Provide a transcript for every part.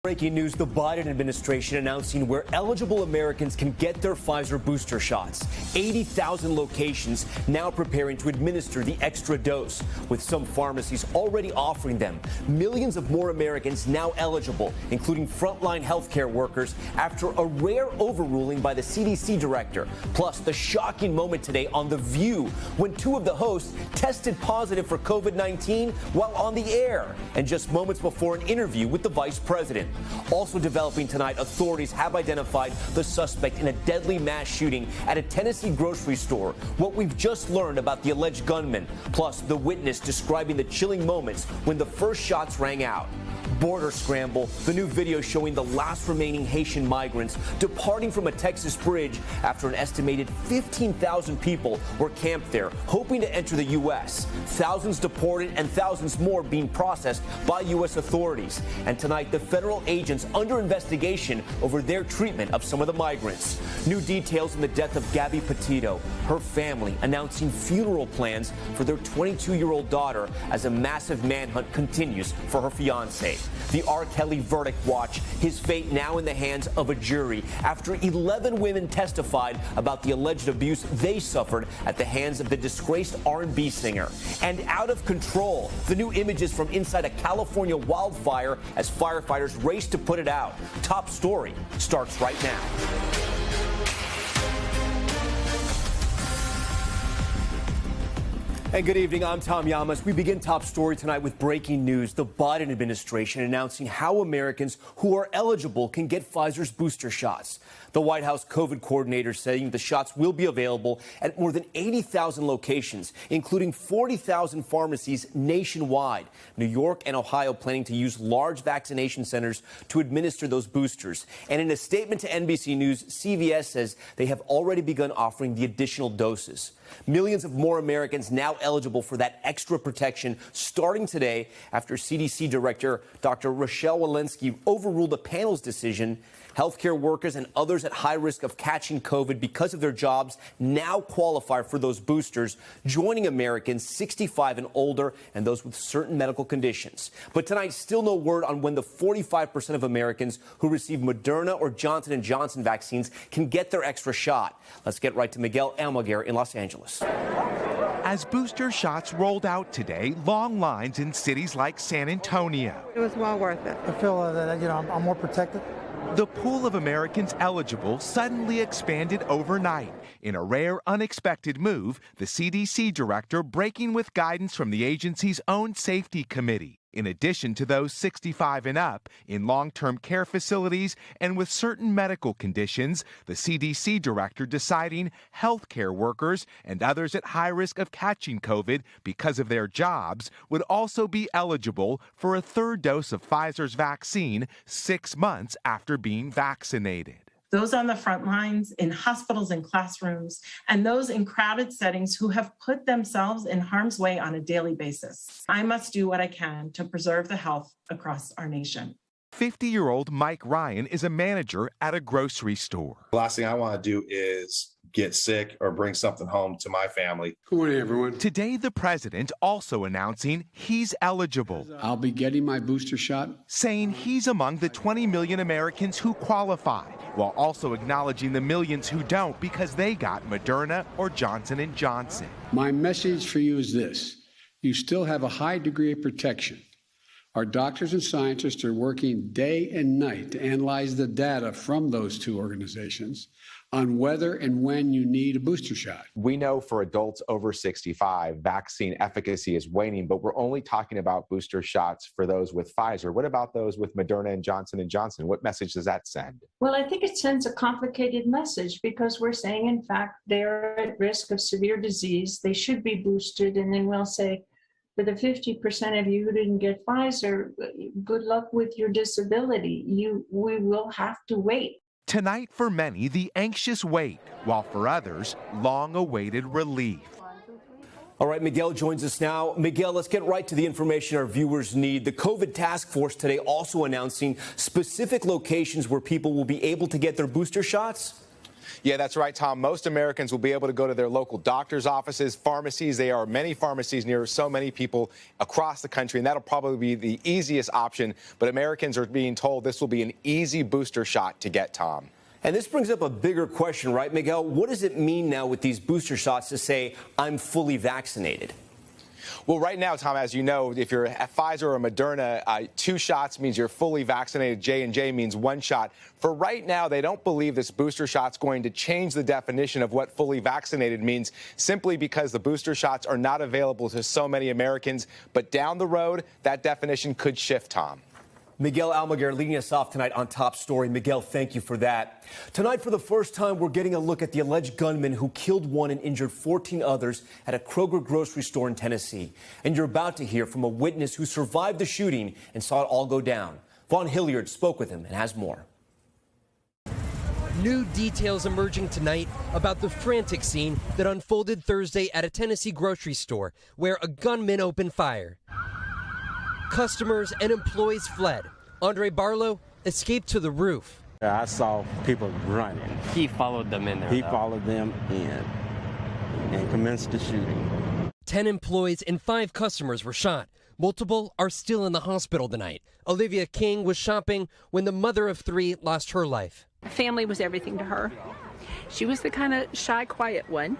Breaking news, the Biden administration announcing where eligible Americans can get their Pfizer booster shots. 80,000 locations now preparing to administer the extra dose, with some pharmacies already offering them. Millions of more Americans now eligible, including frontline healthcare workers, after a rare overruling by the CDC director. Plus, the shocking moment today on The View when two of the hosts tested positive for COVID-19 while on the air, and just moments before an interview with the vice president. Also developing tonight, authorities have identified the suspect in a deadly mass shooting at a Tennessee grocery store. What we've just learned about the alleged gunman, plus the witness describing the chilling moments when the first shots rang out. Border scramble, the new video showing the last remaining Haitian migrants departing from a Texas bridge after an estimated 15,000 people were camped there, hoping to enter the U.S. Thousands deported and thousands more being processed by U.S. authorities. And tonight, the federal agents under investigation over their treatment of some of the migrants. New details in the death of Gabby Petito, her family announcing funeral plans for their 22-year-old daughter as a massive manhunt continues for her fiancé. The R. Kelly verdict watch, his fate now in the hands of a jury after 11 women testified about the alleged abuse they suffered at the hands of the disgraced R&B singer. And out of control, the new images from inside a California wildfire as firefighters race to put it out. Top story starts right now. And good evening, I'm Tom Llamas. We begin Top Story tonight with breaking news. The Biden administration announcing how Americans who are eligible can get Pfizer's booster shots. The White House COVID coordinator saying the shots will be available at more than 80,000 locations, including 40,000 pharmacies nationwide. New York and Ohio planning to use large vaccination centers to administer those boosters. And in a statement to NBC News, CVS says they have already begun offering the additional doses. Millions of more Americans now eligible for that extra protection starting today after CDC Director Dr. Rochelle Walensky overruled a panel's decision. Healthcare workers and others at high risk of catching COVID because of their jobs now qualify for those boosters, joining Americans 65 and older and those with certain medical conditions. But tonight, still no word on when the 45% of Americans who receive Moderna or Johnson & Johnson vaccines can get their extra shot. Let's get right to Miguel Almaguer in Los Angeles. As booster shots rolled out today, long lines in cities like San Antonio. It was well worth it. I feel that, I'm more protected. The pool of Americans eligible suddenly expanded overnight. In a rare, unexpected move, the CDC director breaking with guidance from the agency's own safety committee. In addition to those 65 and up in long-term care facilities and with certain medical conditions, the CDC director deciding healthcare workers and others at high risk of catching COVID because of their jobs would also be eligible for a third dose of Pfizer's vaccine 6 months after being vaccinated. Those on the front lines, in hospitals and classrooms, and those in crowded settings who have put themselves in harm's way on a daily basis. I must do what I can to preserve the health across our nation. 50-year-old Mike Ryan is a manager at a grocery store. The last thing I want to do is get sick or bring something home to my family. Good morning, everyone. Today, the president also announcing he's eligible. I'll be getting my booster shot. Saying he's among the 20 million Americans who qualified, while also acknowledging the millions who don't because they got Moderna or Johnson & Johnson. My message for you is this. You still have a high degree of protection. Our doctors and scientists are working day and night to analyze the data from those two organizations on whether and when you need a booster shot. We know for adults over 65, vaccine efficacy is waning, but we're only talking about booster shots for those with Pfizer. What about those with Moderna and Johnson & Johnson? What message does that send? Well, I think it sends a complicated message because we're saying, in fact, they're at risk of severe disease. They should be boosted. And then we'll say, for the 50% of you who didn't get Pfizer, good luck with your disability. We will have to wait. Tonight, for many, the anxious wait, while for others, long-awaited relief. All right, Miguel joins us now. Miguel, let's get right to the information our viewers need. The COVID task force today also announcing specific locations where people will be able to get their booster shots. Yeah, that's right, Tom. Most Americans will be able to go to their local doctor's offices, pharmacies. There are many pharmacies near so many people across the country, and that'll probably be the easiest option. But Americans are being told this will be an easy booster shot to get, Tom. And this brings up a bigger question, right, Miguel? What does it mean now with these booster shots to say I'm fully vaccinated? Well, right now, Tom, as you know, if you're at Pfizer or Moderna, 2 shots means you're fully vaccinated. J&J means 1 shot. For right now, they don't believe this booster shot's going to change the definition of what fully vaccinated means, simply because the booster shots are not available to so many Americans. But down the road, that definition could shift, Tom. Miguel Almaguer leading us off tonight on Top Story. Miguel, thank you for that. Tonight, for the first time, we're getting a look at the alleged gunman who killed 1 and injured 14 others at a Kroger grocery store in Tennessee. And you're about to hear from a witness who survived the shooting and saw it all go down. Vaughn Hilliard spoke with him and has more. New details emerging tonight about the frantic scene that unfolded Thursday at a Tennessee grocery store where a gunman opened fire. Customers and employees fled. Andre Barlow escaped to the roof. I saw people running. He followed them in there. He followed them in and commenced the shooting. 10 employees and 5 customers were shot. Multiple are still in the hospital tonight. Olivia King was shopping when the mother of 3 lost her life. Family was everything to her. She was the kind of shy, quiet one,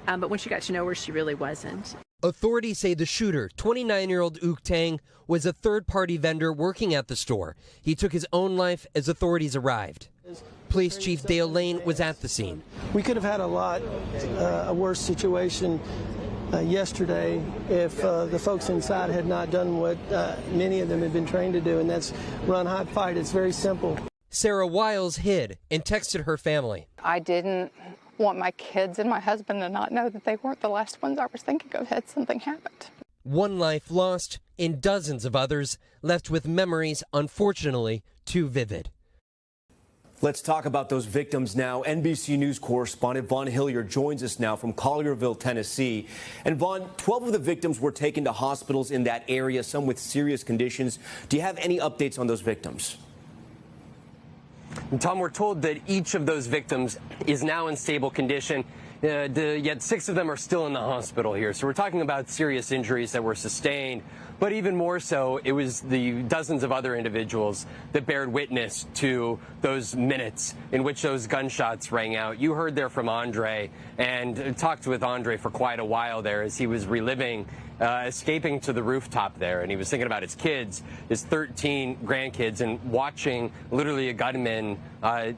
but when she got to know her, she really wasn't. Authorities say the shooter, 29-year-old Uk Tang, was a third-party vendor working at the store. He took his own life as authorities arrived. Police Chief Dale Lane was at the scene. We could have had a worse situation yesterday if the folks inside had not done what many of them had been trained to do, and that's run, hide, fight. It's very simple. Sarah Wiles hid and texted her family. I didn't want my kids and my husband to not know that they weren't the last ones I was thinking of had something happened. 1 life lost and dozens of others left with memories, unfortunately, too vivid. Let's talk about those victims now. NBC News correspondent Vaughn Hilliard joins us now from Collierville, Tennessee. And Vaughn, 12 of the victims were taken to hospitals in that area, some with serious conditions. Do you have any updates on those victims? And Tom, we're told that each of those victims is now in stable condition, yet 6 of them are still in the hospital here. So we're talking about serious injuries that were sustained. But even more so, it was the dozens of other individuals that bared witness to those minutes in which those gunshots rang out. You heard there from Andre and talked with Andre for quite a while there as he was reliving escaping to the rooftop there, and he was thinking about his kids, his 13 grandkids, and watching literally a gunman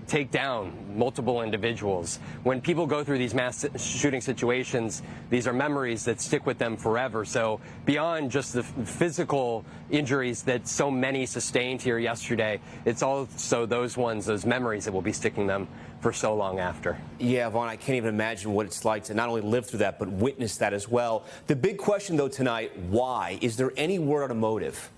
take down multiple individuals. When people go through these mass shooting situations, these are memories that stick with them forever. So beyond just the physical injuries that so many sustained here yesterday, it's also those memories that will be sticking them for so long after. Yeah, Vaughn, I can't even imagine what it's like to not only live through that, but witness that as well. The big question, though, tonight, why? Is there any word on a motive?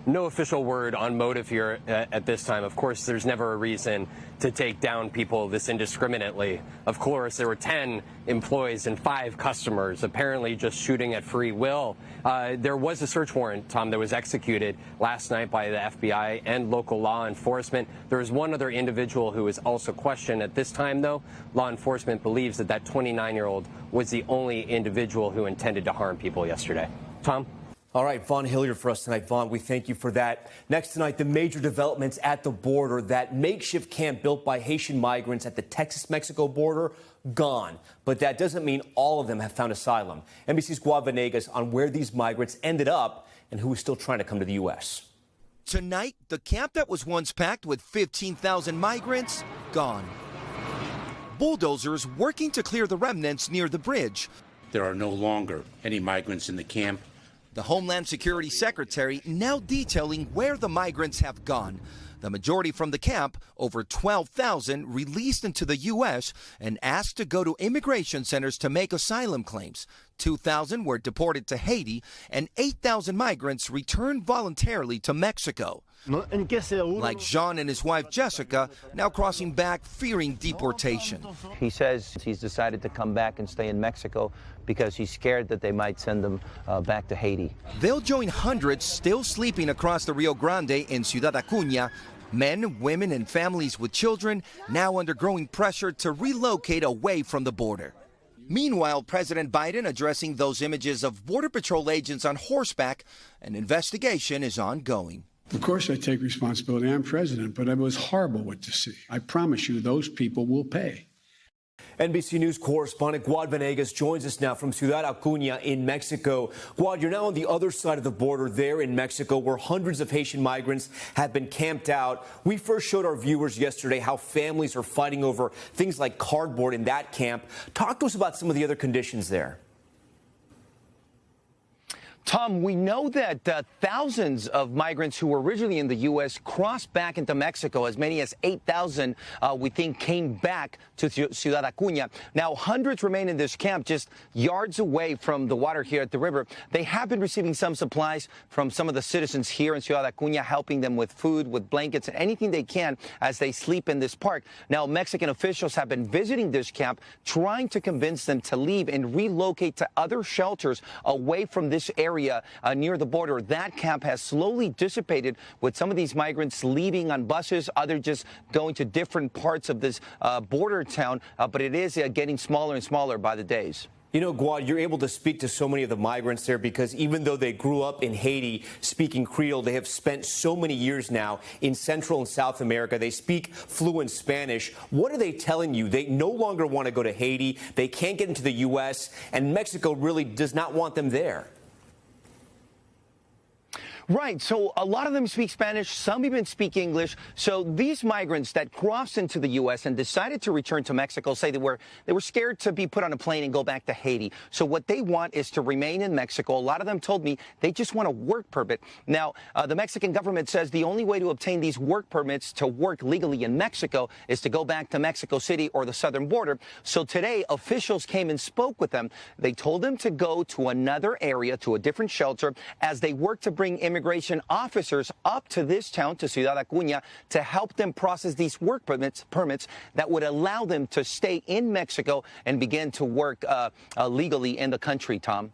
No official word on motive here at this time. Of course, there's never a reason to take down people this indiscriminately. Of course, there were 10 employees and 5 customers apparently just shooting at free will. There was a search warrant, Tom, that was executed last night by the FBI and local law enforcement. There is one other individual who is also questioned at this time, though. Law enforcement believes that 29-year-old was the only individual who intended to harm people yesterday. Tom? All right, Vaughn Hilliard for us tonight. Vaughn, we thank you for that. Next tonight, the major developments at the border. That makeshift camp built by Haitian migrants at the Texas-Mexico border, gone. But that doesn't mean all of them have found asylum. NBC's Guad Venegas on where these migrants ended up and who is still trying to come to the U.S. Tonight, the camp that was once packed with 15,000 migrants, gone. Bulldozers working to clear the remnants near the bridge. There are no longer any migrants in the camp. The Homeland Security Secretary now detailing where the migrants have gone. The majority from the camp, over 12,000, released into the U.S. and asked to go to immigration centers to make asylum claims. 2,000 were deported to Haiti, and 8,000 migrants returned voluntarily to Mexico. Like Jean and his wife Jessica, now crossing back fearing deportation. He says he's decided to come back and stay in Mexico because he's scared that they might send him back to Haiti. They'll join hundreds still sleeping across the Rio Grande in Ciudad Acuña, Men, women, and families with children now undergoing pressure to relocate away from the border. Meanwhile, President Biden addressing those images of Border Patrol agents on horseback. An investigation is ongoing. Of course, I take responsibility. I'm president, but it was horrible what to see. I promise you, those people will pay. NBC News correspondent Guad Venegas joins us now from Ciudad Acuña in Mexico. Guad, you're now on the other side of the border there in Mexico, where hundreds of Haitian migrants have been camped out. We first showed our viewers yesterday how families are fighting over things like cardboard in that camp. Talk to us about some of the other conditions there. Tom, we know that thousands of migrants who were originally in the U.S. crossed back into Mexico. As many as 8,000, we think, came back to Ciudad Acuña. Now, hundreds remain in this camp just yards away from the water here at the river. They have been receiving some supplies from some of the citizens here in Ciudad Acuña, helping them with food, with blankets, and anything they can as they sleep in this park. Now, Mexican officials have been visiting this camp, trying to convince them to leave and relocate to other shelters away from this area. Near the border. That camp has slowly dissipated, with some of these migrants leaving on buses, others just going to different parts of this border town, but it is getting smaller and smaller by the days. You know, Guad, you're able to speak to so many of the migrants there because even though they grew up in Haiti speaking Creole, they have spent so many years now in Central and South America. They speak fluent Spanish. What are they telling you? They no longer want to go to Haiti. They can't get into the U.S., and Mexico really does not want them there. Right. So a lot of them speak Spanish. Some even speak English. So these migrants that crossed into the U.S. and decided to return to Mexico say they were scared to be put on a plane and go back to Haiti. So what they want is to remain in Mexico. A lot of them told me they just want a work permit. Now, the Mexican government says the only way to obtain these work permits to work legally in Mexico is to go back to Mexico City or the southern border. So today, officials came and spoke with them. They told them to go to another area, to a different shelter, as they work to bring immigration officers up to this town, to Ciudad Acuña, to help them process these work permits that would allow them to stay in Mexico and begin to work legally in the country, Tom.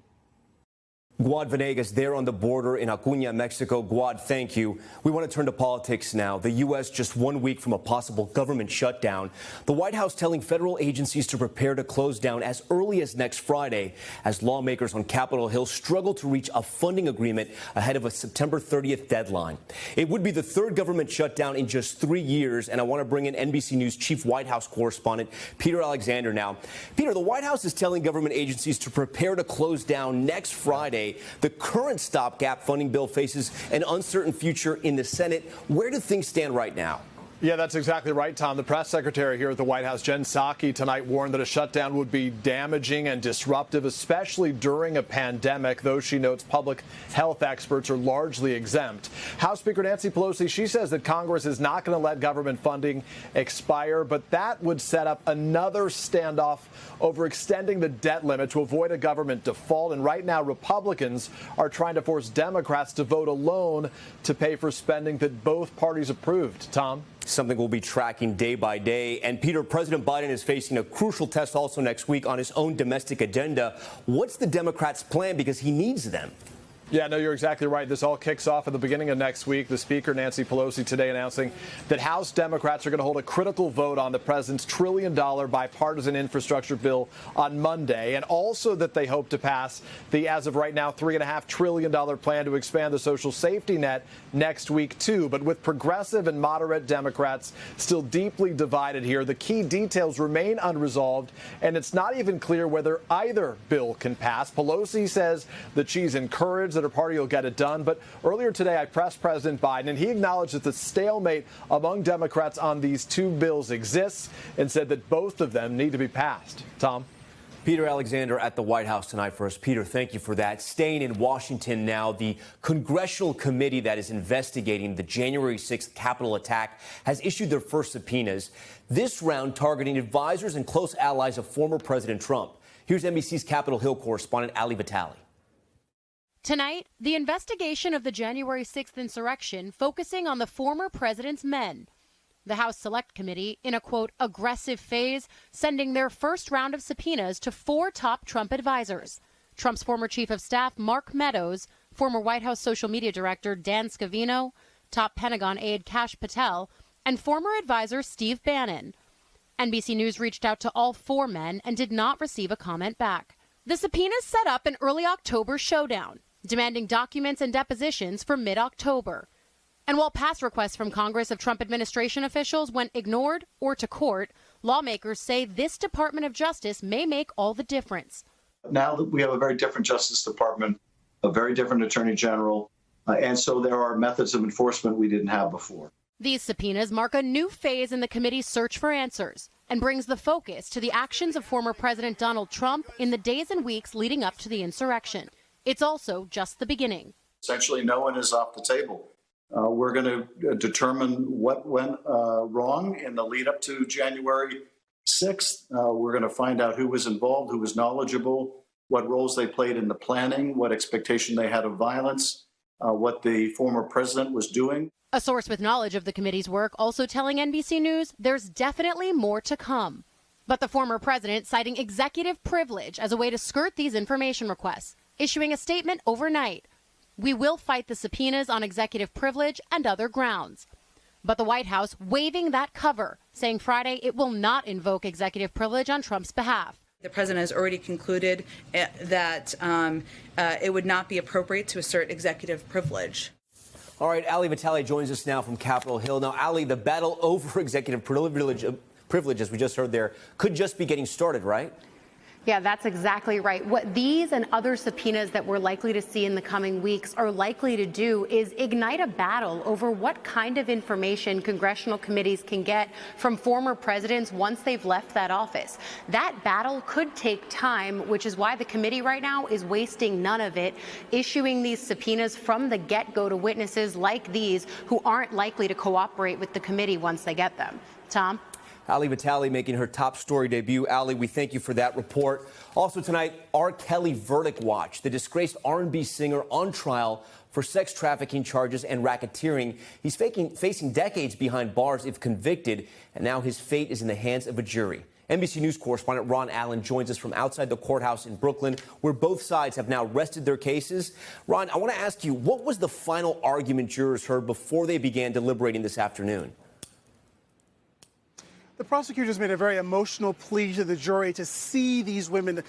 Guad Venegas there on the border in Acuña, Mexico. Guad, thank you. We want to turn to politics now. The U.S. just 1 week from a possible government shutdown. The White House telling federal agencies to prepare to close down as early as next Friday as lawmakers on Capitol Hill struggle to reach a funding agreement ahead of a September 30th deadline. It would be the third government shutdown in just 3 years, and I want to bring in NBC News chief White House correspondent Peter Alexander now. Peter, the White House is telling government agencies to prepare to close down next Friday. The current stopgap funding bill faces an uncertain future in the Senate. Where do things stand right now? Yeah, that's exactly right, Tom. The press secretary here at the White House, Jen Psaki, tonight warned that a shutdown would be damaging and disruptive, especially during a pandemic, though she notes public health experts are largely exempt. House Speaker Nancy Pelosi, she says that Congress is not going to let government funding expire, but that would set up another standoff over extending the debt limit to avoid a government default. And right now, Republicans are trying to force Democrats to vote alone to pay for spending that both parties approved. Tom? Something we'll be tracking day by day. And Peter, President Biden is facing a crucial test also next week on his own domestic agenda. What's the Democrats' plan? Because he needs them. Yeah, no, you're exactly right. This all kicks off at the beginning of next week. The Speaker, Nancy Pelosi, today announcing that House Democrats are going to hold a critical vote on the president's $1 trillion bipartisan infrastructure bill on Monday, and also that they hope to pass the, as of right now, $3.5 trillion plan to expand the social safety net next week, too. But with progressive and moderate Democrats still deeply divided here, the key details remain unresolved, and it's not even clear whether either bill can pass. Pelosi says that she's encouraged that her party will get it done. But earlier today, I pressed President Biden, and he acknowledged that the stalemate among Democrats on these two bills exists and said that both of them need to be passed. Tom? Peter Alexander at the White House tonight for us. Peter, thank you for that. Staying in Washington now, the congressional committee that is investigating the January 6th Capitol attack has issued their first subpoenas, this round targeting advisors and close allies of former President Trump. Here's NBC's Capitol Hill correspondent Ali Vitale. Tonight, the investigation of the January 6th insurrection focusing on the former president's men. The House Select Committee, in a, quote, aggressive phase, sending their first round of subpoenas to 4 top Trump advisors. Trump's former chief of staff, Mark Meadows, former White House social media director, Dan Scavino, top Pentagon aide Kash Patel, and former advisor Steve Bannon. NBC News reached out to all 4 men and did not receive a comment back. The subpoenas set up an early October showdown, demanding documents and depositions for mid-October. And while past requests from Congress of Trump administration officials went ignored or to court, lawmakers say this Department of Justice may make all the difference. Now that we have a very different Justice Department, a very different Attorney General, and so there are methods of enforcement we didn't have before. These subpoenas mark a new phase in the committee's search for answers and brings the focus to the actions of former President Donald Trump in the days and weeks leading up to the insurrection. It's also just the beginning. Essentially, no one is off the table. We're going to determine what went wrong in the lead up to January 6th. We're going to find out who was involved, who was knowledgeable, what roles they played in the planning, what expectation they had of violence, what the former president was doing. A source with knowledge of the committee's work also telling NBC News there's definitely more to come. But the former president citing executive privilege as a way to skirt these information requests, issuing a statement overnight. We will fight the subpoenas on executive privilege and other grounds. But the White House waiving that cover, saying Friday it will not invoke executive privilege on Trump's behalf. The president has already concluded that it would not be appropriate to assert executive privilege. All right, Ali Vitale joins us now from Capitol Hill. Now, Ali, the battle over executive privilege, as we just heard there, could just be getting started, right? Yeah, that's exactly right. What these and other subpoenas that we're likely to see in the coming weeks are likely to do is ignite a battle over what kind of information congressional committees can get from former presidents once they've left that office. That battle could take time, which is why the committee right now is wasting none of it, issuing these subpoenas from the get-go to witnesses like these who aren't likely to cooperate with the committee once they get them. Tom? Ali Vitale making her top story debut. Ali, we thank you for that report. Also tonight, R. Kelly verdict watch. The disgraced R&B singer on trial for sex trafficking charges and racketeering. He's facing decades behind bars if convicted, and now his fate is in the hands of a jury. NBC News correspondent Ron Allen joins us from outside the courthouse in Brooklyn, where both sides have now rested their cases. Ron, I want to ask you, what was the final argument jurors heard before they began deliberating this afternoon? The prosecutors made a very emotional plea to the jury to see these women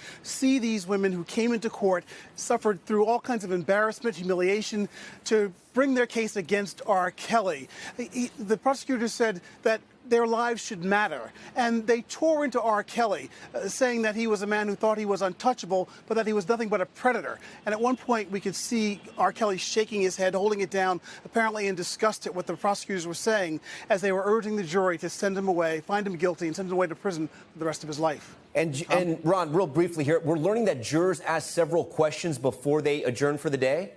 who came into court, suffered through all kinds of embarrassment, humiliation, to bring their case against R. Kelly. The prosecutors said that their lives should matter. And they tore into R. Kelly, saying that he was a man who thought he was untouchable, but that he was nothing but a predator. And at one point, we could see R. Kelly shaking his head, holding it down, apparently in disgust at what the prosecutors were saying, as they were urging the jury to send him away, find him guilty, and send him away to prison for the rest of his life. And Ron, real briefly here, we're learning that jurors asked several questions before they adjourned for the day?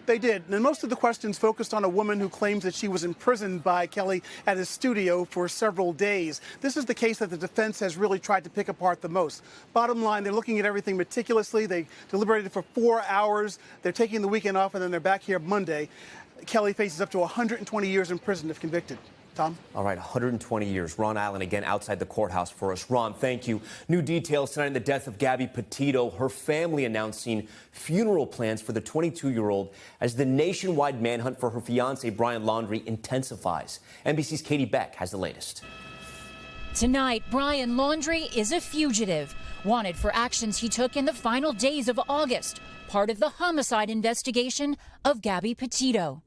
They did. And most of the questions focused on a woman who claims that she was imprisoned by Kelly at his studio for several days. This is the case that the defense has really tried to pick apart the most. Bottom line, they're looking at everything meticulously. They deliberated for 4 hours. They're taking the weekend off, and then they're back here Monday. Kelly faces up to 120 years in prison if convicted. Tom? All right, 120 years. Ron Allen again outside the courthouse for us. Ron, thank you. New details tonight on the death of Gabby Petito. Her family announcing funeral plans for the 22-year-old as the nationwide manhunt for her fiancé, Brian Laundrie, intensifies. NBC's Katie Beck has the latest. Tonight, Brian Laundrie is a fugitive, wanted for actions he took in the final days of August, part of the homicide investigation of Gabby Petito.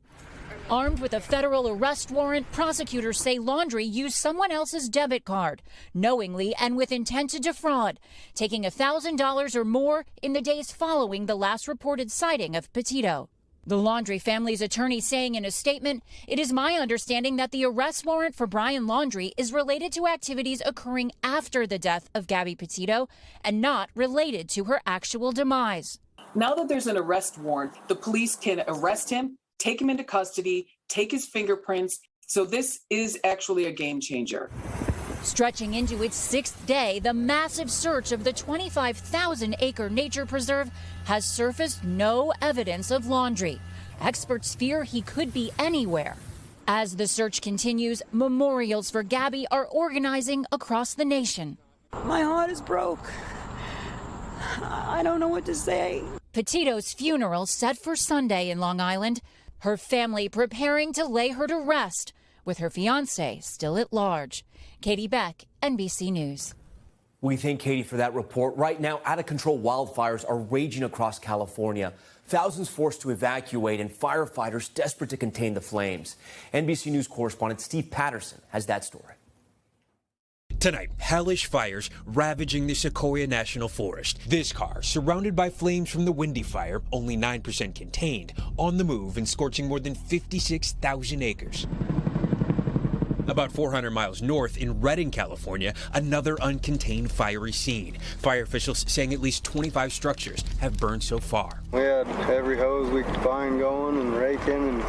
Armed with a federal arrest warrant, prosecutors say Laundrie used someone else's debit card, knowingly and with intent to defraud, taking $1,000 or more in the days following the last reported sighting of Petito. The Laundrie family's attorney saying in a statement, "It is my understanding that the arrest warrant for Brian Laundrie is related to activities occurring after the death of Gabby Petito and not related to her actual demise." Now that there's an arrest warrant, the police can arrest him, take him into custody, take his fingerprints. So this is actually a game changer. Stretching into its 6th day, the massive search of the 25,000-acre nature preserve has surfaced no evidence of Laundrie. Experts fear he could be anywhere. As the search continues, memorials for Gabby are organizing across the nation. My heart is broke. I don't know what to say. Petito's funeral set for Sunday in Long Island. Her family preparing to lay her to rest, with her fiance still at large. Katie Beck, NBC News. We thank Katie for that report. Right now, out-of-control wildfires are raging across California. Thousands forced to evacuate and firefighters desperate to contain the flames. NBC News correspondent Steve Patterson has that story. Tonight, hellish fires ravaging the Sequoia National Forest. This car, surrounded by flames from the Windy Fire, only 9% contained, on the move and scorching more than 56,000 acres. About 400 miles north in Redding, California, another uncontained fiery scene. Fire officials saying at least 25 structures have burned so far. We had every hose we could find going and raking and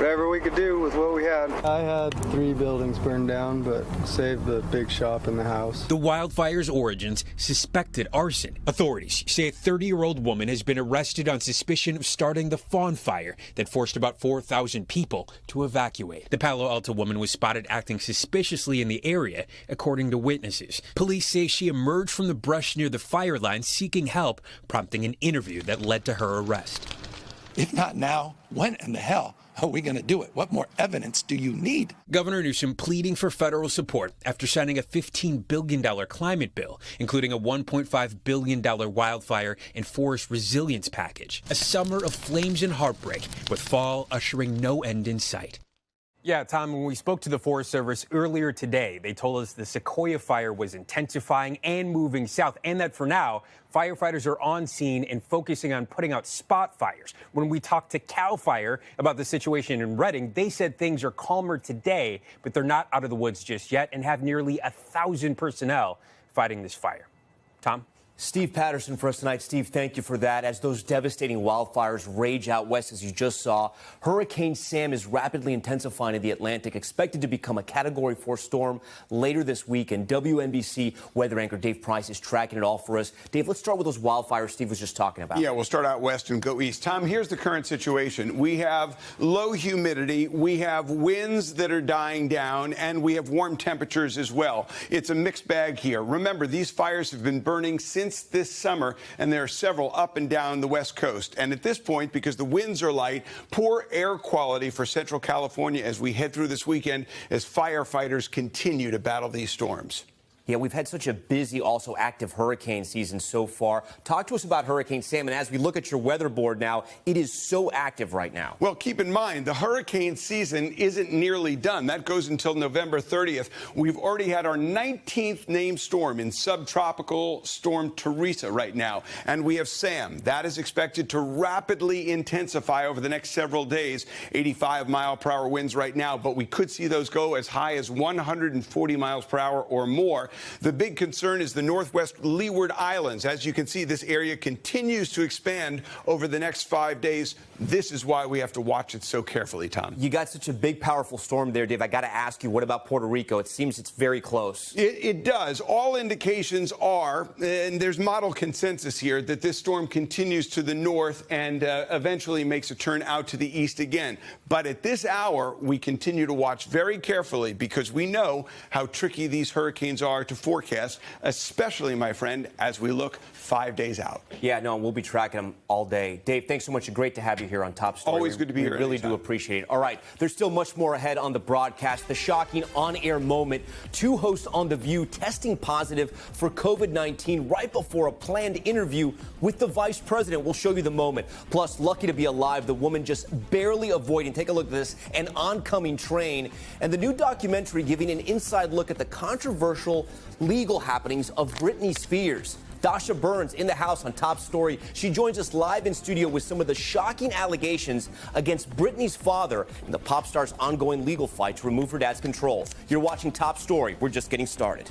whatever we could do with what we had. I had 3 buildings burned down, but saved the big shop and the house. The wildfire's origins, suspected arson. Authorities say a 30-year-old woman has been arrested on suspicion of starting the Fawn Fire that forced about 4,000 people to evacuate. The Palo Alto woman was spotted acting suspiciously in the area, according to witnesses. Police say she emerged from the brush near the fire line seeking help, prompting an interview that led to her arrest. If not now, when in the hell are we going to do it? What more evidence do you need? Governor Newsom pleading for federal support after signing a $15 billion climate bill, including a $1.5 billion wildfire and forest resilience package. A summer of flames and heartbreak, with fall ushering no end in sight. Yeah, Tom, when we spoke to the Forest Service earlier today, they told us the Sequoia fire was intensifying and moving south, and that for now, firefighters are on scene and focusing on putting out spot fires. When we talked to CAL FIRE about the situation in Redding, they said things are calmer today, but they're not out of the woods just yet and have nearly 1,000 personnel fighting this fire. Tom? Steve Patterson for us tonight. Steve, thank you for that. As those devastating wildfires rage out west, as you just saw, Hurricane Sam is rapidly intensifying in the Atlantic, expected to become a Category 4 storm later this week. And WNBC weather anchor Dave Price is tracking it all for us. Dave, let's start with those wildfires Steve was just talking about. Yeah, we'll start out west and go east. Tom, here's the current situation. We have low humidity, we have winds that are dying down, and we have warm temperatures as well. It's a mixed bag here. Remember, these fires have been burning since this summer, and there are several up and down the West Coast. And at this point, because the winds are light, poor air quality for Central California as we head through this weekend as firefighters continue to battle these storms. Yeah, we've had such a busy, also active hurricane season so far. Talk to us about Hurricane Sam, and as we look at your weather board now, it is so active right now. Well, keep in mind, the hurricane season isn't nearly done. That goes until November 30th. We've already had our 19th named storm in subtropical storm Teresa right now, and we have Sam. That is expected to rapidly intensify over the next several days. 85-mile-per-hour winds right now, but we could see those go as high as 140 miles per hour or more. The big concern is the northwest Leeward Islands. As you can see, this area continues to expand over the next 5 days. This is why we have to watch it so carefully, Tom. You got such a big, powerful storm there, Dave. I got to ask you, what about Puerto Rico? It seems it's very close. It does. All indications are, and there's model consensus here, that this storm continues to the north and eventually makes a turn out to the east again. But at this hour, we continue to watch very carefully because we know how tricky these hurricanes are to forecast, especially, my friend, as we look 5 days out. Yeah, no, we'll be tracking them all day. Dave, thanks so much. Great to have you here on Top Story. Always good to be here. We really do appreciate it. All right, there's still much more ahead on the broadcast. The shocking on-air moment. 2 hosts on The View testing positive for COVID-19 right before a planned interview with the vice president. We'll show you the moment. Plus, lucky to be alive, the woman just barely avoiding, take a look at this, an oncoming train. And the new documentary giving an inside look at the controversial legal happenings of Britney Spears. Dasha Burns in the house on Top Story. She joins us live in studio with some of the shocking allegations against Britney's father and the pop star's ongoing legal fight to remove her dad's control. You're watching Top Story. We're just getting started.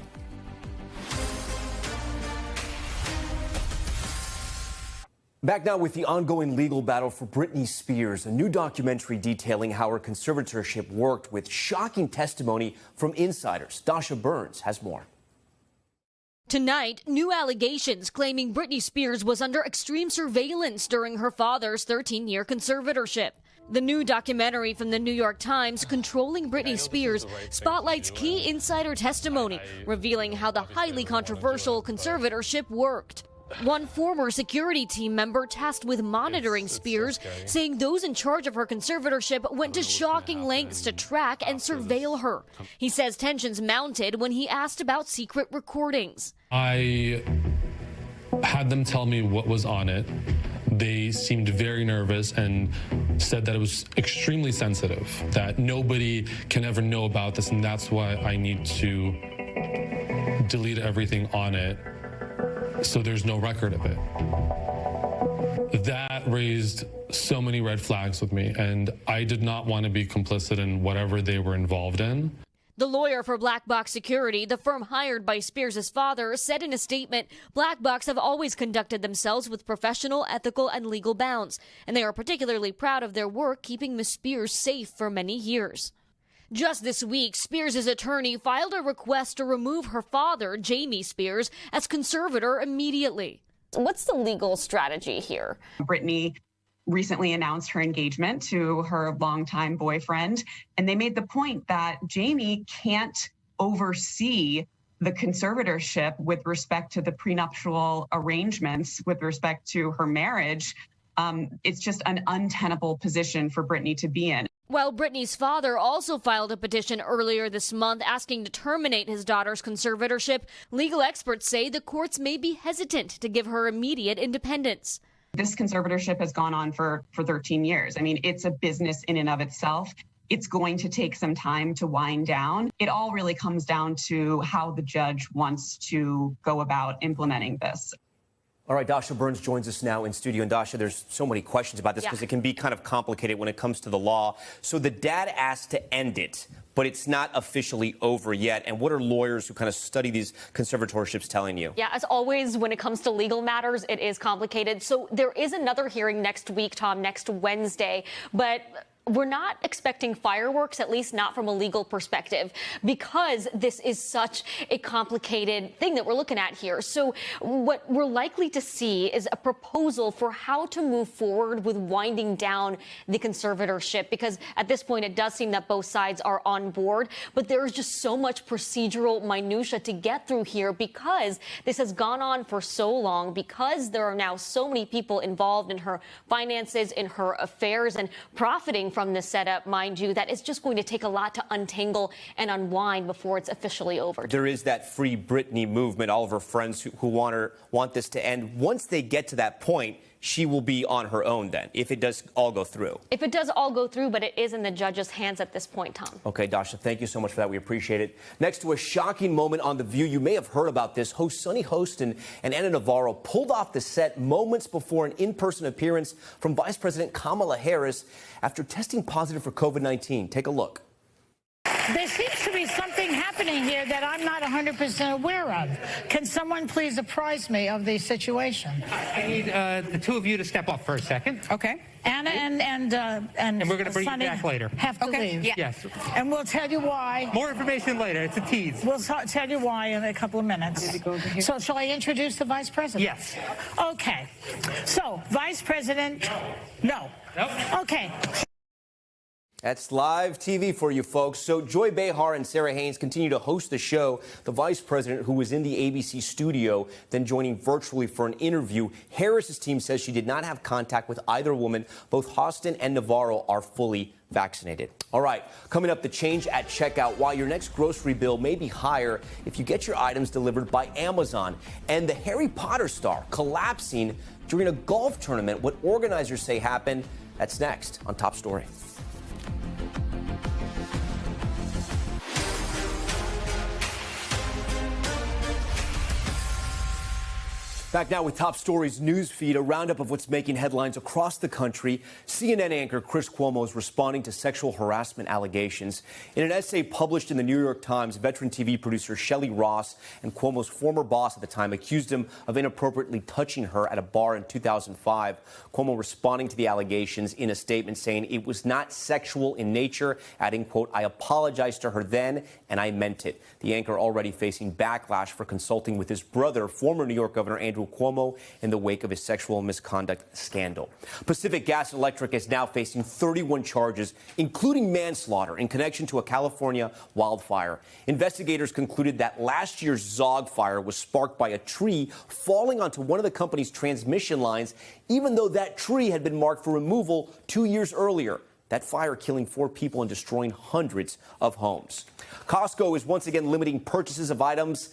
Back now with the ongoing legal battle for Britney Spears, a new documentary detailing how her conservatorship worked with shocking testimony from insiders. Dasha Burns has more. Tonight, new allegations claiming Britney Spears was under extreme surveillance during her father's 13-year conservatorship. The new documentary from the New York Times, Controlling Britney Spears, spotlights key insider testimony, revealing how the highly controversial conservatorship worked. One former security team member tasked with monitoring Spears, saying those in charge of her conservatorship went to shocking lengths to track and surveil her. He says tensions mounted when he asked about secret recordings. I had them tell me what was on it. They seemed very nervous and said that it was extremely sensitive, that nobody can ever know about this, and that's why I need to delete everything on it so there's no record of it. That raised so many red flags with me, and I did not want to be complicit in whatever they were involved in. The lawyer for Black Box Security, the firm hired by Spears' father, said in a statement, Black Box have always conducted themselves with professional, ethical, and legal bounds, and they are particularly proud of their work keeping Ms. Spears safe for many years. Just this week, Spears' attorney filed a request to remove her father, Jamie Spears, as conservator immediately. What's the legal strategy here? Britney recently announced her engagement to her longtime boyfriend, and they made the point that Jamie can't oversee the conservatorship with respect to the prenuptial arrangements, with respect to her marriage. It's just an untenable position for Britney to be in. While Britney's father also filed a petition earlier this month asking to terminate his daughter's conservatorship, legal experts say the courts may be hesitant to give her immediate independence. This conservatorship has gone on for 13 years. I mean, it's a business in and of itself. It's going to take some time to wind down. It all really comes down to how the judge wants to go about implementing this. All right, Dasha Burns joins us now in studio. And Dasha, there's so many questions about this because it can be kind of complicated when it comes to the law. So the dad asked to end it, but it's not officially over yet. And what are lawyers who kind of study these conservatorships telling you? Yeah, as always, when it comes to legal matters, it is complicated. So there is another hearing next week, Tom, next Wednesday. But we're not expecting fireworks, at least not from a legal perspective, because this is such a complicated thing that we're looking at here. So what we're likely to see is a proposal for how to move forward with winding down the conservatorship, because at this point it does seem that both sides are on board, but there is just so much procedural minutia to get through here because this has gone on for so long, because there are now so many people involved in her finances, in her affairs, and profiting from this setup, mind you, that it's just going to take a lot to untangle and unwind before it's officially over. There is that Free Britney movement. All of her friends who want this to end. Once they get to that point, she will be on her own then, if it does all go through. If it does all go through, but it is in the judge's hands at this point, Tom. Okay, Dasha, thank you so much for that. We appreciate it. Next to a shocking moment on The View, you may have heard about this. Host Sonny Hostin and Anna Navarro pulled off the set moments before an in-person appearance from Vice President Kamala Harris after testing positive for COVID-19. Take a look. There seems to be something happening here that I'm not 100% aware of. Can someone please apprise me of the situation? I need the two of you to step up for a second. Okay. Anna and we're going to bring Sonny you back later. Have to leave. Yeah. Yes. And we'll tell you why. More information later. It's a tease. We'll tell you why in a couple of minutes. So shall I introduce the Vice President? Yes. Okay. So, Vice President, no. Nope. Okay. That's live TV for you folks. So Joy Behar and Sarah Haynes continue to host the show. The vice president, who was in the ABC studio, then joining virtually for an interview. Harris's team says she did not have contact with either woman. Both Hostin and Navarro are fully vaccinated. All right, coming up, the change at checkout. Why your next grocery bill may be higher if you get your items delivered by Amazon. And the Harry Potter star collapsing during a golf tournament. What organizers say happened. That's next on Top Story. Back now with Top Story's news feed, a roundup of what's making headlines across the country. CNN anchor Chris Cuomo is responding to sexual harassment allegations. In an essay published in the New York Times, veteran TV producer Shelley Ross and Cuomo's former boss at the time accused him of inappropriately touching her at a bar in 2005. Cuomo responding to the allegations in a statement saying it was not sexual in nature, adding, quote, "I apologized to her then and I meant it." The anchor already facing backlash for consulting with his brother, former New York Governor Andrew Andrew Cuomo in the wake of his sexual misconduct scandal. Pacific Gas and Electric is now facing 31 charges, including manslaughter in connection to a California wildfire. Investigators concluded that last year's Zog fire was sparked by a tree falling onto one of the company's transmission lines, even though that tree had been marked for removal 2 years earlier. That fire killing 4 people and destroying hundreds of homes. Costco is once again limiting purchases of items,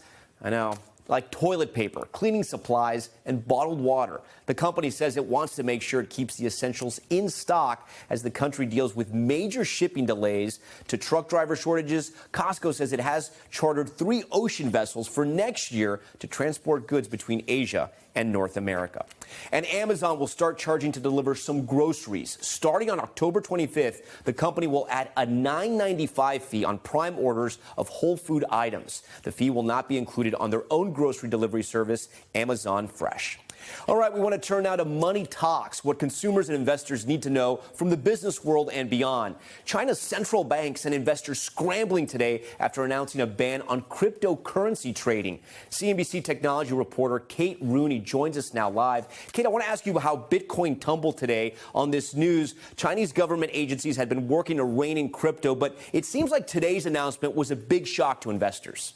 like toilet paper, cleaning supplies, and bottled water. The company says it wants to make sure it keeps the essentials in stock as the country deals with major shipping delays to truck driver shortages. Costco says it has chartered 3 ocean vessels for next year to transport goods between Asia and North America. And Amazon will start charging to deliver some groceries. Starting on October 25th, the company will add a $9.95 fee on Prime orders of whole food items. The fee will not be included on their own grocery delivery service, Amazon Fresh. All right, we want to turn now to Money Talks, what consumers and investors need to know from the business world and beyond. China's central banks and investors scrambling today after announcing a ban on cryptocurrency trading. CNBC technology reporter Kate Rooney joins us now live. Kate, I want to ask you how Bitcoin tumbled today on this news. Chinese government agencies had been working to rein in crypto, but it seems like today's announcement was a big shock to investors.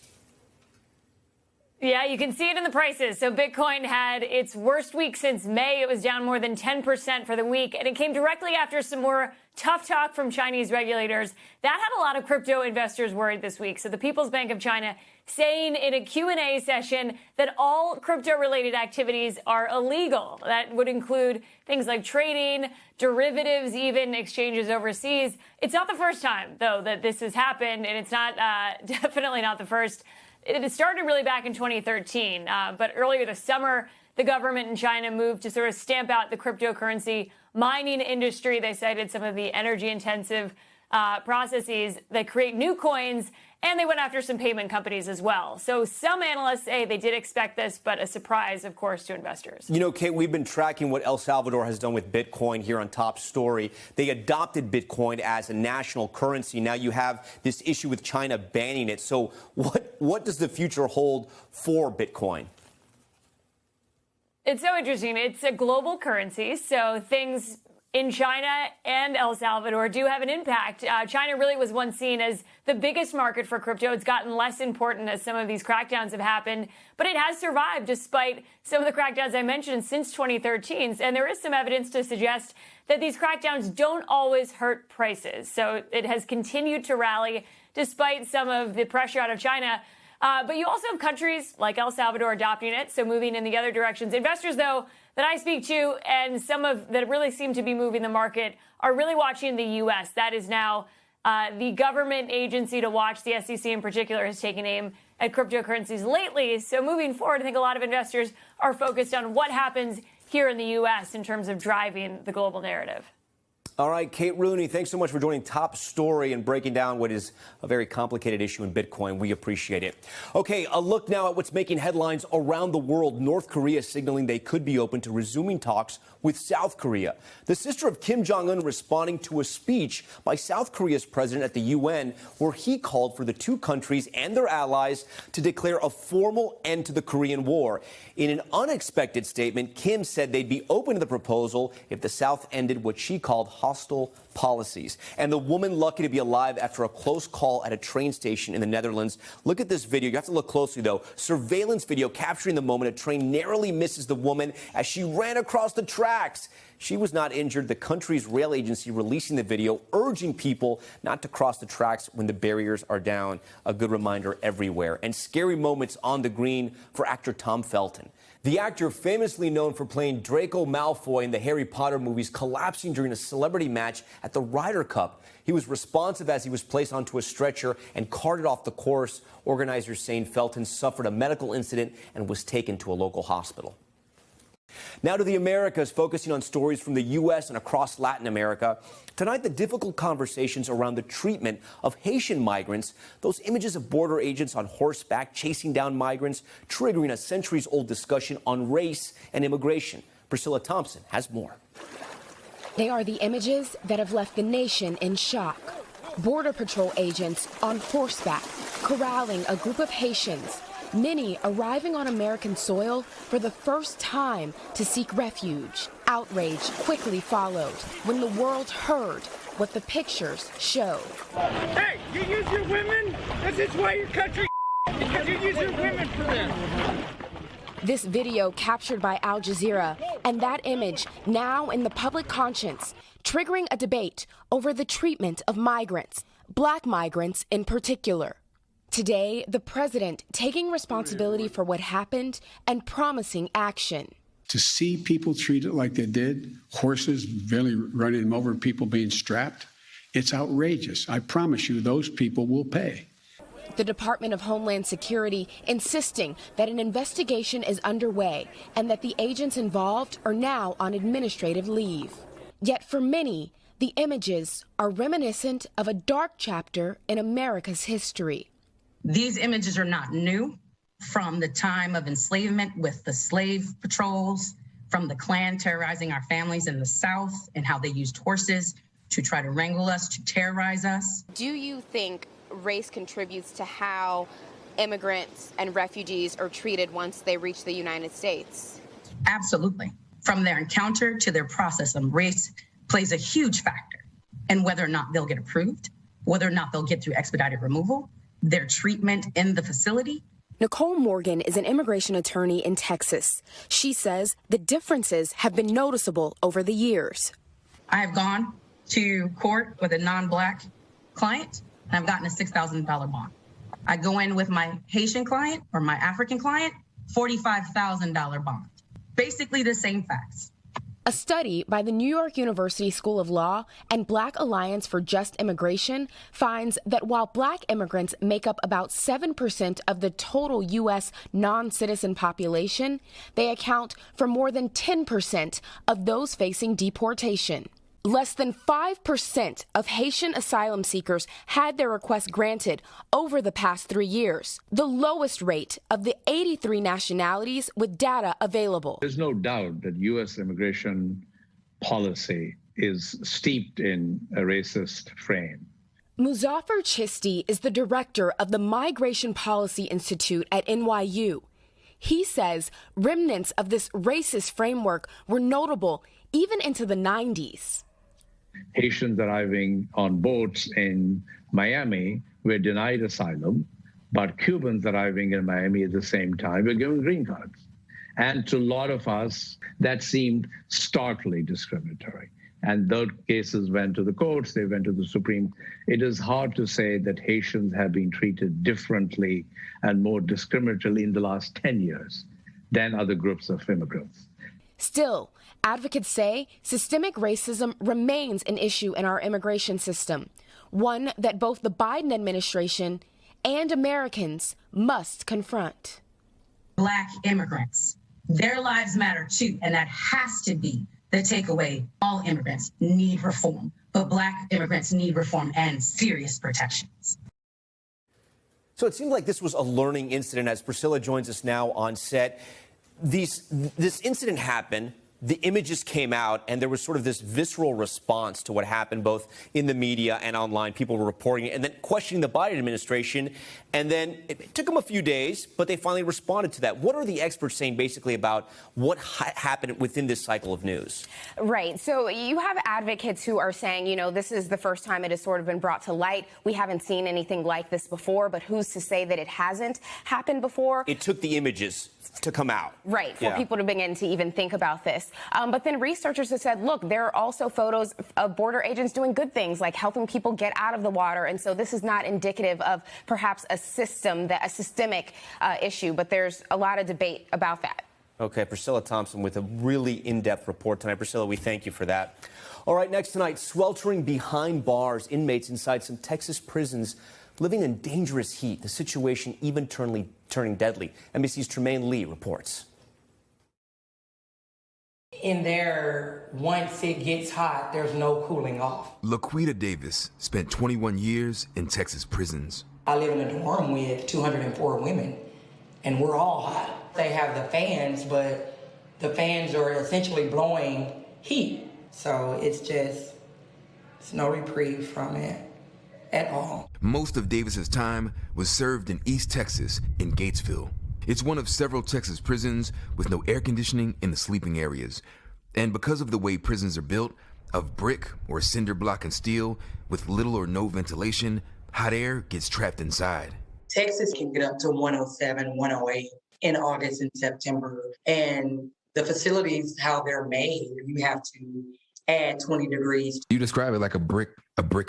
Yeah, you can see it in the prices. So Bitcoin had its worst week since May. It was down more than 10% for the week, and it came directly after some more tough talk from Chinese regulators. That had a lot of crypto investors worried this week. So the People's Bank of China saying in a Q&A session that all crypto-related activities are illegal. That would include things like trading, derivatives, even exchanges overseas. It's not the first time, though, that this has happened, and it's not definitely not the first. It started really back in 2013, but earlier this summer, the government in China moved to sort of stamp out the cryptocurrency mining industry. They cited some of the energy-intensive processes that create new coins, and they went after some payment companies as well. So some analysts say they did expect this, but a surprise, of course, to investors. You know, Kate, we've been tracking what El Salvador has done with Bitcoin here on Top Story. They adopted Bitcoin as a national currency. Now you have this issue with China banning it. So what does the future hold for Bitcoin? It's so interesting. It's a global currency, so things in China and El Salvador do have an impact. China really was once seen as the biggest market for crypto. It's gotten less important as some of these crackdowns have happened, but it has survived despite some of the crackdowns I mentioned since 2013. And there is some evidence to suggest that these crackdowns don't always hurt prices. So it has continued to rally despite some of the pressure out of China. But you also have countries like El Salvador adopting it, so moving in the other directions. Investors, though, that I speak to and some of that really seem to be moving the market are really watching the U.S. That is now the government agency to watch. The SEC in particular has taken aim at cryptocurrencies lately. So moving forward, I think a lot of investors are focused on what happens here in the U.S. in terms of driving the global narrative. All right, Kate Rooney, thanks so much for joining Top Story and breaking down what is a very complicated issue in Bitcoin. We appreciate it. Okay, a look now at what's making headlines around the world. North Korea signaling they could be open to resuming talks with South Korea. The sister of Kim Jong-un responding to a speech by South Korea's president at the UN, where he called for the two countries and their allies to declare a formal end to the Korean War. In an unexpected statement, Kim said they'd be open to the proposal if the South ended what she called hostile policies. And the woman lucky to be alive after a close call at a train station in the Netherlands. Look at this video. You have to look closely, though. Surveillance video capturing the moment a train narrowly misses the woman as she ran across the tracks. She was not injured. The country's rail agency releasing the video, urging people not to cross the tracks when the barriers are down. A good reminder everywhere. And scary moments on the green for actor Tom Felton. The actor, famously known for playing Draco Malfoy in the Harry Potter movies, collapsing during a celebrity match at the Ryder Cup. He was responsive as he was placed onto a stretcher and carted off the course. Organizers saying Felton suffered a medical incident and was taken to a local hospital. Now to the Americas, focusing on stories from the U.S. and across Latin America. Tonight, the difficult conversations around the treatment of Haitian migrants, those images of border agents on horseback chasing down migrants, triggering a centuries-old discussion on race and immigration. Priscilla Thompson has more. They are the images that have left the nation in shock. Border Patrol agents on horseback corralling a group of Haitians many arriving on American soil for the first time to seek refuge. Outrage quickly followed when the world heard what the pictures showed. Hey, you use your women? This is why your country because you use your women for this. This video captured by Al Jazeera, and that image now in the public conscience, triggering a debate over the treatment of migrants, black migrants in particular. Today, the president taking responsibility for what happened and promising action. To see people treated like they did, horses barely running them over, people being strapped, it's outrageous. I promise you those people will pay. The Department of Homeland Security insisting that an investigation is underway and that the agents involved are now on administrative leave. Yet for many, the images are reminiscent of a dark chapter in America's history. These images are not new. From the time of enslavement with the slave patrols, from the Klan terrorizing our families in the South and how they used horses to try to wrangle us, to terrorize us. Do you think race contributes to how immigrants and refugees are treated once they reach the United States? Absolutely. From their encounter to their process, race plays a huge factor in whether or not they'll get approved, whether or not they'll get through expedited removal, their treatment in the facility. Nicole Morgan is an immigration attorney in Texas. She says the differences have been noticeable over the years. I have gone to court with a non-Black client, and I've gotten a $6,000 bond. I go in with my Haitian client or my African client, $45,000 bond. Basically the same facts. A study by the New York University School of Law and Black Alliance for Just Immigration finds that while Black immigrants make up about 7% of the total U.S. non-citizen population, they account for more than 10% of those facing deportation. Less than 5% of Haitian asylum seekers had their requests granted over the past 3 years, the lowest rate of the 83 nationalities with data available. There's no doubt that U.S. immigration policy is steeped in a racist frame. Muzaffar Chisti is the director of the Migration Policy Institute at NYU. He says remnants of this racist framework were notable even into the 90s. Haitians arriving on boats in Miami were denied asylum, but Cubans arriving in Miami at the same time were given green cards. And to a lot of us, that seemed starkly discriminatory. And those cases went to the courts, they went to the Supreme. It is hard to say that Haitians have been treated differently and more discriminatorily in the last 10 years than other groups of immigrants. Still, advocates say systemic racism remains an issue in our immigration system, one that both the Biden administration and Americans must confront. Black immigrants, their lives matter too, and that has to be the takeaway. All immigrants need reform, but Black immigrants need reform and serious protections. So it seemed like this was a learning incident. As Priscilla joins us now on set, this incident happened. The images came out, and there was sort of this visceral response to what happened, both in the media and online. People were reporting it and then questioning the Biden administration. And then it took them a few days, but they finally responded to that. What are the experts saying basically about what happened within this cycle of news? Right. So you have advocates who are saying, you know, this is the first time it has sort of been brought to light. We haven't seen anything like this before, but who's to say that it hasn't happened before? It took the images to come out. Right, for people to begin to even think about this. But then researchers have said, look, there are also photos of border agents doing good things, like helping people get out of the water. And so this is not indicative of perhaps a systemic issue, but there's a lot of debate about that. Okay, Priscilla Thompson with a really in-depth report tonight. Priscilla, we thank you for that. All right, next tonight, sweltering behind bars, inmates inside some Texas prisons living in dangerous heat. The situation even turning deadly. NBC's Tremaine Lee reports. In there, once it gets hot, there's no cooling off. Laquita Davis spent 21 years in Texas prisons. I live in a dorm with 204 women, and we're all hot. They have the fans, but the fans are essentially blowing heat. So it's no reprieve from it at all. Most of Davis's time was served in East Texas in Gatesville. It's one of several Texas prisons with no air conditioning in the sleeping areas. And because of the way prisons are built, of brick or cinder block and steel, with little or no ventilation, hot air gets trapped inside. Texas can get up to 107, 108 in August and September. And the facilities, how they're made, you have to add 20 degrees. You describe it like a brick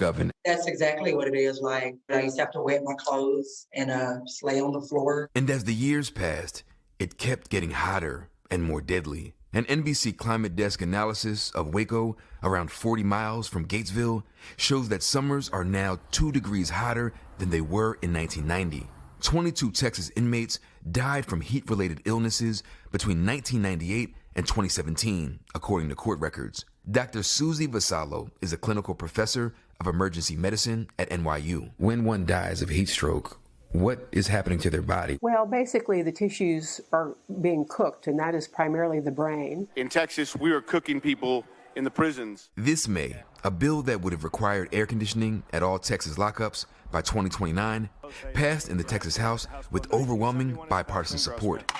oven. That's exactly what it is like. I used to have to wet my clothes and just lay on the floor. And as the years passed, it kept getting hotter and more deadly. An NBC climate desk analysis of Waco, around 40 miles from Gatesville, shows that summers are now 2 degrees hotter than they were in 1990. 22 Texas inmates died from heat-related illnesses between 1998 and 2017, according to court records. Dr. Susie Vassallo is a clinical professor of emergency medicine at NYU. When one dies of heat stroke, what is happening to their body? Well, basically, the tissues are being cooked, and that is primarily the brain. In Texas, we are cooking people in the prisons. This May, a bill that would have required air conditioning at all Texas lockups by 2029 passed in the Texas House with overwhelming bipartisan support.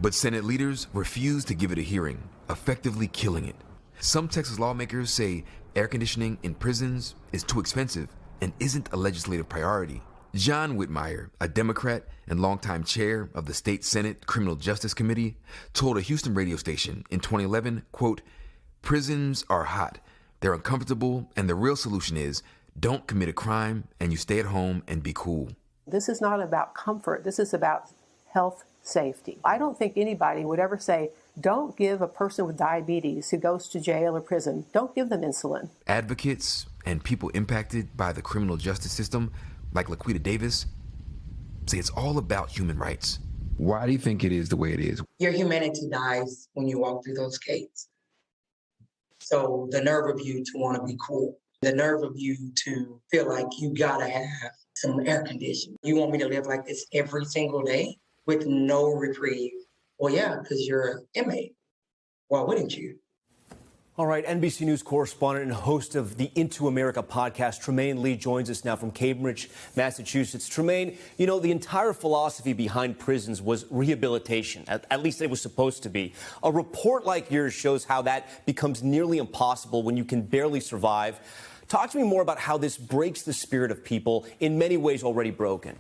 But Senate leaders refused to give it a hearing, effectively killing it. Some Texas lawmakers say air conditioning in prisons is too expensive and isn't a legislative priority. John Whitmire, a Democrat and longtime chair of the state Senate Criminal Justice Committee, told a Houston radio station in 2011, quote, "Prisons are hot, they're uncomfortable, and the real solution is don't commit a crime and you stay at home and be cool." This is not about comfort. This is about health safety. I don't think anybody would ever say, don't give a person with diabetes who goes to jail or prison, don't give them insulin. Advocates and people impacted by the criminal justice system, like Laquita Davis, say it's all about human rights. Why do you think it is the way it is? Your humanity dies when you walk through those gates. So the nerve of you to want to be cool, the nerve of you to feel like you gotta have some air conditioning. You want me to live like this every single day with no reprieve? Well, yeah, because you're an inmate. Why wouldn't you? All right, NBC News correspondent and host of the Into America podcast, Tremaine Lee, joins us now from Cambridge, Massachusetts. Tremaine, you know, the entire philosophy behind prisons was rehabilitation. At least it was supposed to be. A report like yours shows how that becomes nearly impossible when you can barely survive. Talk to me more about how this breaks the spirit of people in many ways already broken.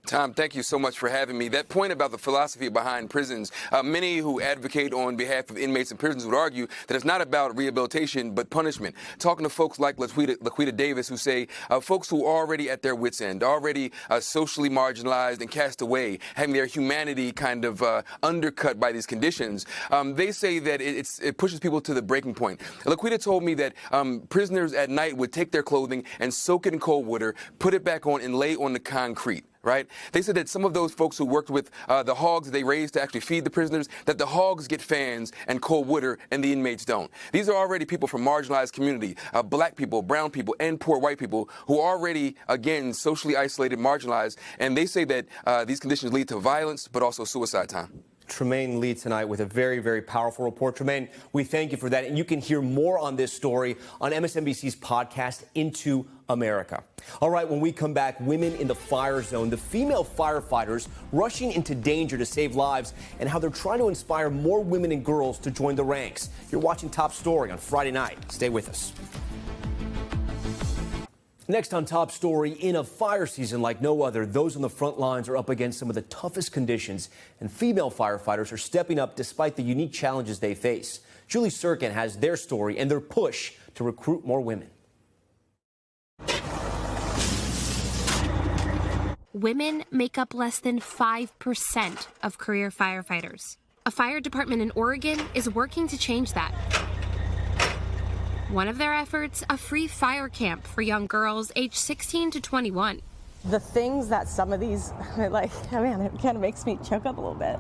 Tom, thank you so much for having me. That point about the philosophy behind prisons, many who advocate on behalf of inmates in prisons would argue that it's not about rehabilitation but punishment. Talking to folks like Laquita Davis, who say folks who are already at their wits' end, already socially marginalized and cast away, having their humanity kind of undercut by these conditions, they say that it pushes people to the breaking point. Laquita told me that prisoners at night would take their clothing and soak it in cold water, put it back on, and lay on the concrete. Right? They said that some of those folks who worked with the hogs they raised to actually feed the prisoners, that the hogs get fans and cold water and the inmates don't. These are already people from marginalized community, black people, brown people, and poor white people who are already, again, socially isolated, marginalized. And they say that these conditions lead to violence, but also suicide, Tom. Tremaine Lee tonight with a very, very powerful report. Tremaine, we thank you for that. And you can hear more on this story on MSNBC's podcast, Into America. All right, when we come back, women in the fire zone, the female firefighters rushing into danger to save lives, and how they're trying to inspire more women and girls to join the ranks. You're watching Top Story on Friday night. Stay with us. Next on Top Story, in a fire season like no other, those on the front lines are up against some of the toughest conditions, and female firefighters are stepping up despite the unique challenges they face. Julie Sirkin has their story and their push to recruit more women. Women make up less than 5% of career firefighters. A fire department in Oregon is working to change that. One of their efforts, a free fire camp for young girls aged 16 to 21. The things that some of these, like, oh man, it kind of makes me choke up a little bit.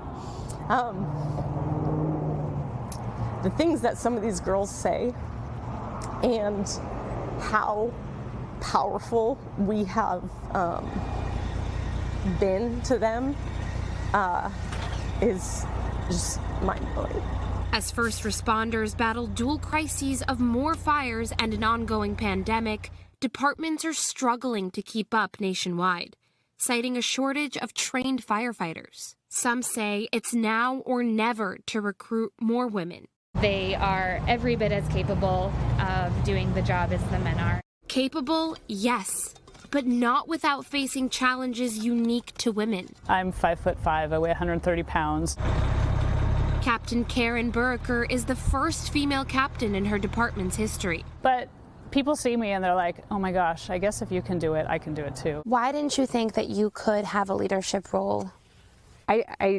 The things that some of these girls say and how powerful we have been to them is just mind-blowing. As first responders battle dual crises of more fires and an ongoing pandemic, departments are struggling to keep up nationwide. citing a shortage of trained firefighters. Some say it's now or never to recruit more women. They are every bit as capable of doing the job as the men are. Capable, yes, but not without facing challenges unique to women. I'm 5'5", I weigh 130 pounds. Captain Karen Buraker is the first female captain in her department's history. But people see me and they're like, oh my gosh, I guess if you can do it, I can do it too. Why didn't you think that you could have a leadership role?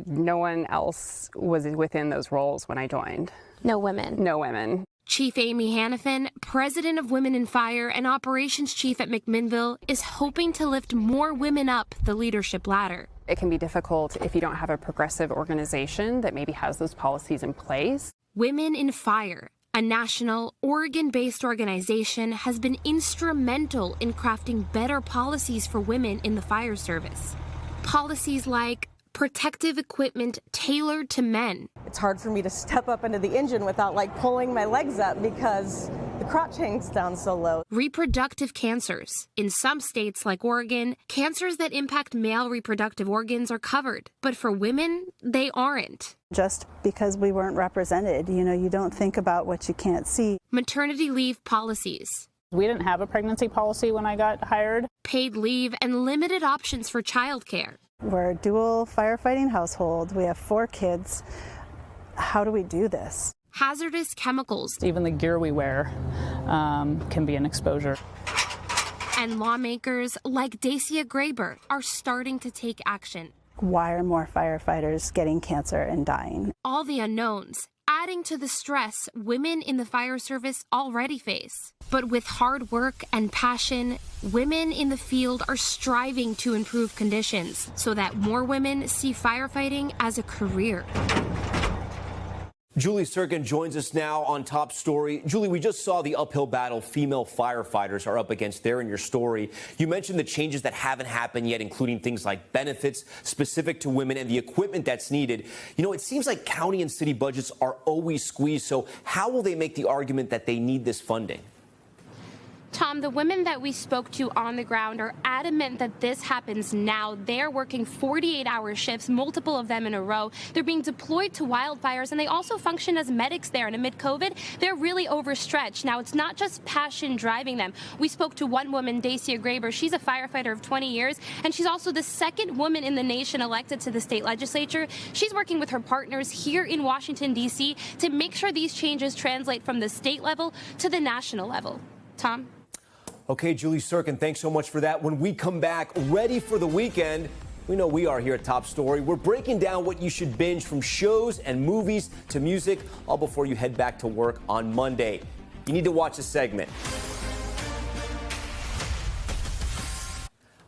No one else was within those roles when I joined. No women? No women. Chief Amy Hannafin, president of Women in Fire and operations chief at McMinnville, is hoping to lift more women up the leadership ladder. It can be difficult if you don't have a progressive organization that maybe has those policies in place. Women in Fire, a national, Oregon-based organization, has been instrumental in crafting better policies for women in the fire service. Policies like protective equipment tailored to men. It's hard for me to step up into the engine without pulling my legs up because the crotch hangs down so low. Reproductive cancers. In some states like Oregon, cancers that impact male reproductive organs are covered, but for women, they aren't. Just because we weren't represented, you don't think about what you can't see. Maternity leave policies. We didn't have a pregnancy policy when I got hired. Paid leave and limited options for childcare. We're a dual firefighting household. We have 4 kids. How do we do this? Hazardous chemicals. Even the gear we wear can be an exposure. And lawmakers like Dacia Graber are starting to take action. Why are more firefighters getting cancer and dying? All the unknowns, adding to the stress women in the fire service already face. But with hard work and passion, women in the field are striving to improve conditions so that more women see firefighting as a career. Julie Sirkin joins us now on Top Story. Julie, we just saw the uphill battle female firefighters are up against there in your story. You mentioned the changes that haven't happened yet, including things like benefits specific to women and the equipment that's needed. It seems like county and city budgets are always squeezed. So how will they make the argument that they need this funding? Tom, the women that we spoke to on the ground are adamant that this happens now. They're working 48-hour shifts, multiple of them in a row. They're being deployed to wildfires, and they also function as medics there. And amid COVID, they're really overstretched. Now, it's not just passion driving them. We spoke to one woman, Dacia Graber. She's a firefighter of 20 years, and she's also the second woman in the nation elected to the state legislature. She's working with her partners here in Washington, D.C. to make sure these changes translate from the state level to the national level. Tom? Okay, Julie Sirkin, thanks so much for that. When we come back, ready for the weekend, we know we are here at Top Story. We're breaking down what you should binge from shows and movies to music, all before you head back to work on Monday. You need to watch this segment.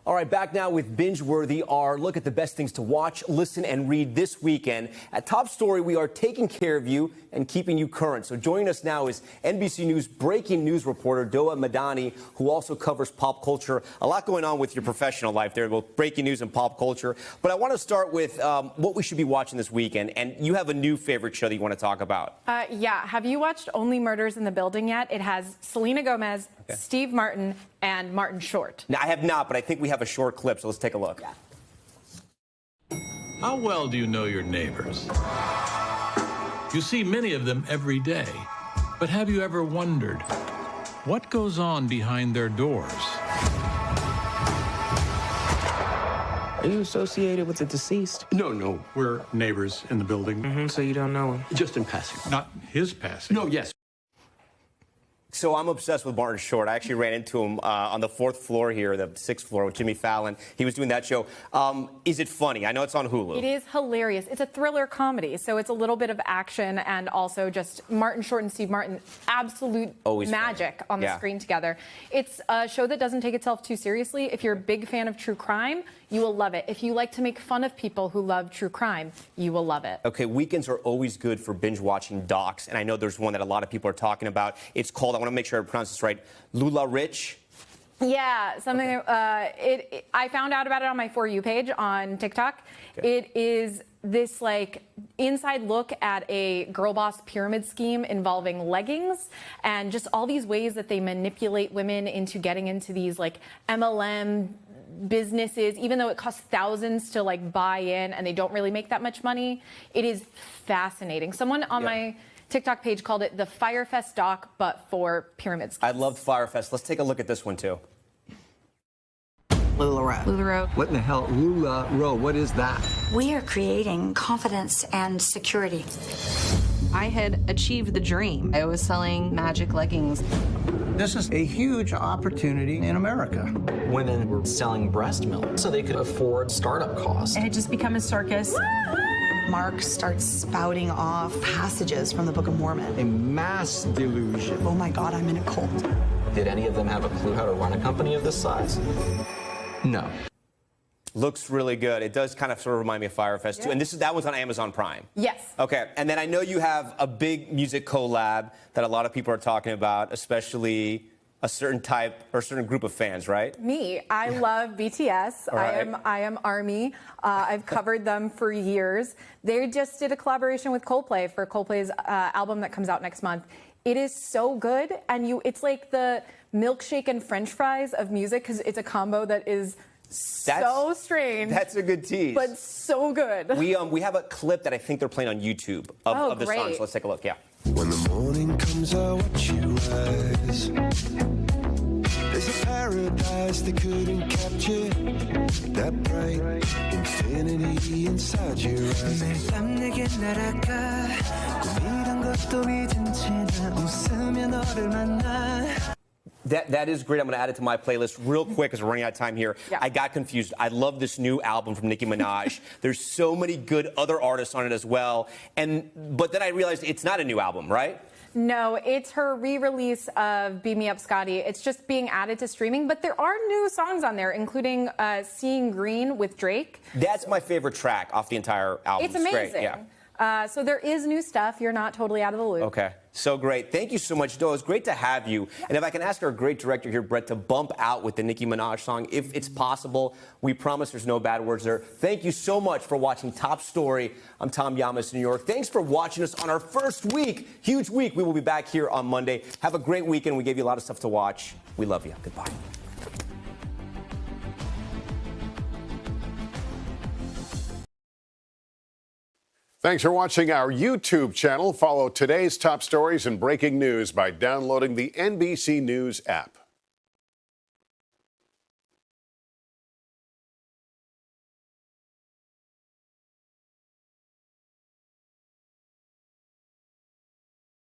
All right, back now with Binge Worthy, our look at the best things to watch, listen, and read this weekend. At Top Story, we are taking care of you and keeping you current. So joining us now is NBC News breaking news reporter Doa Madani, who also covers pop culture. A lot going on with your professional life there, both breaking news and pop culture. But I want to start with what we should be watching this weekend. And you have a new favorite show that you want to talk about. Yeah. Have you watched Only Murders in the Building yet? It has Selena Gomez, Steve Martin, and Martin Short. Now, I have not, but I think we have a short clip, so let's take a look. Yeah. How well do you know your neighbors? You see many of them every day, but have you ever wondered what goes on behind their doors? Are you associated with the deceased? No. We're neighbors in the building. So you don't know him? Just in passing. Not his passing. No, yes. So I'm obsessed with Martin Short. I actually ran into him on the 4th floor here, the 6th floor with Jimmy Fallon. He was doing that show. Is it funny? I know it's on Hulu. It is hilarious. It's a thriller comedy, so it's a little bit of action and also just Martin Short and Steve Martin, absolute magic on the screen together. It's a show that doesn't take itself too seriously. If you're a big fan of true crime, you will love it. If you like to make fun of people who love true crime, you will love it. Okay, weekends are always good for binge-watching docs, and I know there's one that a lot of people are talking about. It's called, I want to make sure I pronounce this right, Lula Rich. Yeah, something. I found out about it on my For You page on TikTok. Okay. It is this inside look at a girl boss pyramid scheme involving leggings and just all these ways that they manipulate women into getting into these MLM businesses, even though it costs thousands to like buy in and they don't really make that much money, it is fascinating. Someone on my TikTok page called it the Firefest doc, but for pyramid schemes. I loved Firefest. Let's take a look at this one too. LuLaRoe. What in the hell? LuLaRoe, what is that? We are creating confidence and security. I had achieved the dream. I was selling magic leggings. This is a huge opportunity in America. Women were selling breast milk so they could afford startup costs. It had just become a circus. Mark starts spouting off passages from the Book of Mormon. A mass delusion. Oh my God, I'm in a cult. Did any of them have a clue how to run a company of this size? No. Looks really good. It does kind of sort of remind me of Firefest too. And that one's on Amazon Prime. Yes. Okay. And then I know you have a big music collab that a lot of people are talking about, especially a certain type or certain group of fans, right? Me. I love BTS. Right. I am ARMY. I've covered them for years. They just did a collaboration with Coldplay for Coldplay's album that comes out next month. It is so good, and it's like the milkshake and French fries of music because it's a combo that is so strange. That's a good tease. But so good. We have a clip that I think they're playing on YouTube of the song. So let's take a look. Yeah. When the morning comes, I watch you rise. There's a paradise they couldn't capture. That bright infinity inside your eyes. That is great. I'm going to add it to my playlist real quick because we're running out of time here. Yeah. I got confused. I love this new album from Nicki Minaj. There's so many good other artists on it as well. But then I realized it's not a new album, right? No, it's her re-release of Beat Me Up, Scotty. It's just being added to streaming, but there are new songs on there, including Seeing Green with Drake. That's my favorite track off the entire album. It's amazing. Great. Yeah. So there is new stuff. You're not totally out of the loop. Okay. So great. Thank you so much, Doe. It's great to have you. Yeah. And if I can ask our great director here, Brett, to bump out with the Nicki Minaj song, if it's possible. We promise there's no bad words there. Thank you so much for watching Top Story. I'm Tom Llamas, New York. Thanks for watching us on our first week. Huge week. We will be back here on Monday. Have a great weekend. We gave you a lot of stuff to watch. We love you. Goodbye. Thanks for watching our YouTube channel. Follow today's top stories and breaking news by downloading the NBC News app.